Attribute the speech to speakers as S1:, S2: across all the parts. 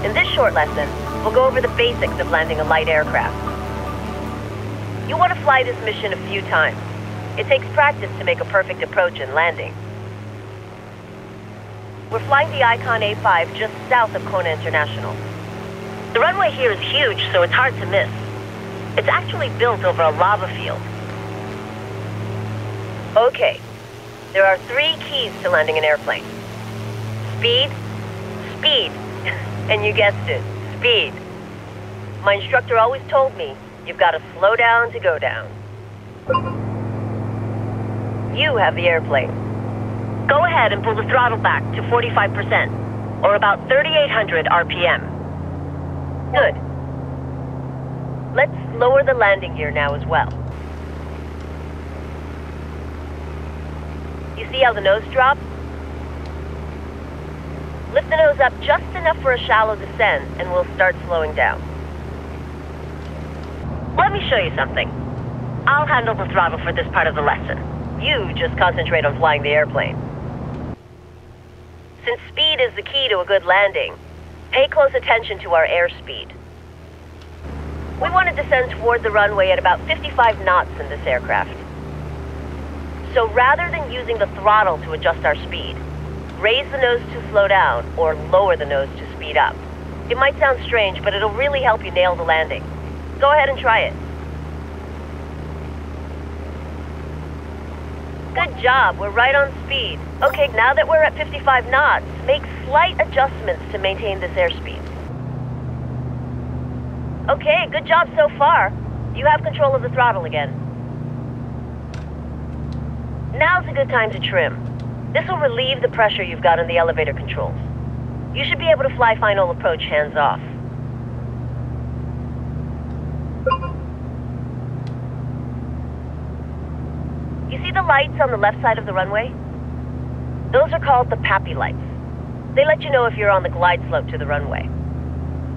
S1: In this short lesson, we'll go over the basics of landing a light aircraft. You want to fly this mission a few times. It takes practice to make a perfect approach and landing. We're flying the Icon A5 just south of Kona International. The runway here is huge, so it's hard to miss. It's actually built over a lava field. Okay, there are 3 keys to landing an airplane. Speed, speed, and you guessed it, speed. My instructor always told me, you've got to slow down to go down. You have the airplane. Go ahead and pull the throttle back to 45%, or about 3,800 RPM. Good. Let's lower the landing gear now as well. You see how the nose drops? Lift the nose up just enough for a shallow descent, and we'll start slowing down. Let me show you something. I'll handle the throttle for this part of the lesson. You just concentrate on flying the airplane. Since speed is the key to a good landing, pay close attention to our airspeed. We want to descend toward the runway at about 55 knots in this aircraft. So rather than using the throttle to adjust our speed, raise the nose to slow down or lower the nose to speed up. It might sound strange, but it'll really help you nail the landing. Go ahead and try it. Good job, we're right on speed. Okay, now that we're at 55 knots, make slight adjustments to maintain this airspeed. Okay, good job so far. You have control of the throttle again. Now's a good time to trim. This will relieve the pressure you've got on the elevator controls. You should be able to fly final approach hands off. You see the lights on the left side of the runway? Those are called the PAPI lights. They let you know if you're on the glide slope to the runway.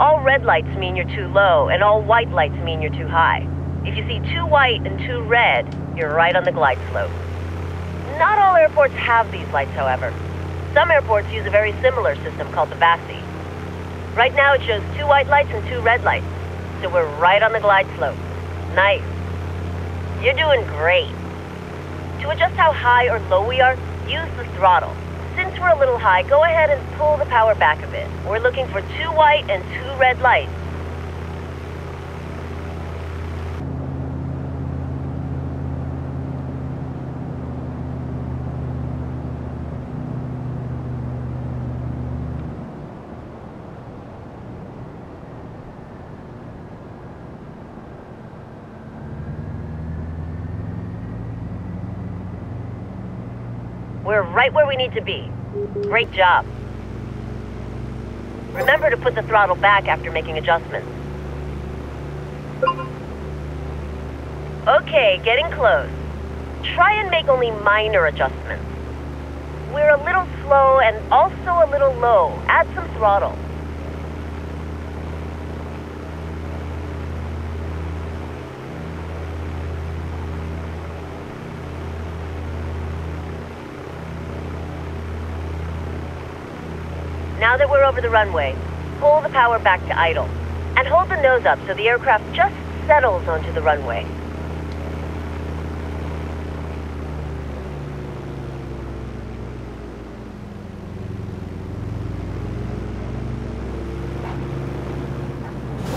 S1: All red lights mean you're too low, and all white lights mean you're too high. If you see 2 white and 2 red, you're right on the glide slope. Not all airports have these lights, however. Some airports use a very similar system called the VASI. Right now it shows 2 white lights and 2 red lights, so we're right on the glide slope. Nice. You're doing great. To adjust how high or low we are, use the throttle. Since we're a little high, go ahead and pull the power back a bit. We're looking for 2 white and 2 red lights. We're right where we need to be. Great job. Remember to put the throttle back after making adjustments. Okay, getting close. Try and make only minor adjustments. We're a little slow and also a little low. Add some throttle. Now that we're over the runway, pull the power back to idle, and hold the nose up so the aircraft just settles onto the runway.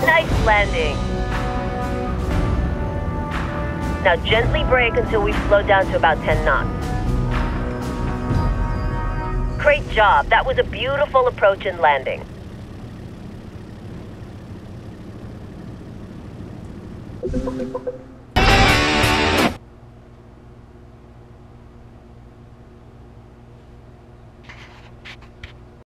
S1: Nice landing. Now gently brake until we've slowed down to about 10 knots. Great job. That was a beautiful approach and landing.